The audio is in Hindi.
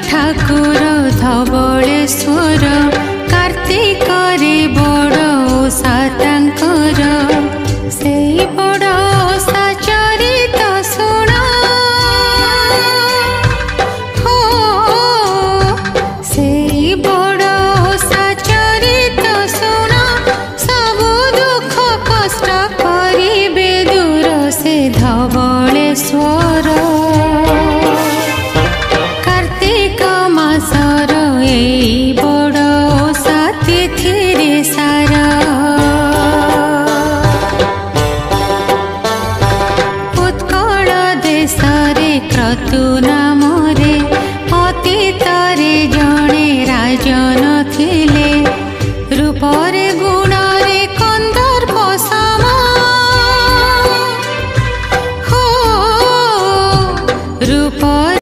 ठाकुर धवलेश्वर कार्तिक रे बड़ ओषा तांकर से बड़ ओषा चरित शुण हो से बड़ ओषा चरित शुण सबु दुख कष्ट करिबे दूर से धवलेश्वर कार्तिक मासर एई बड़ ओषा तिथि रे सारा उत्कल देशरे क्रतु नामरे अतीतरे जणे राजन थिले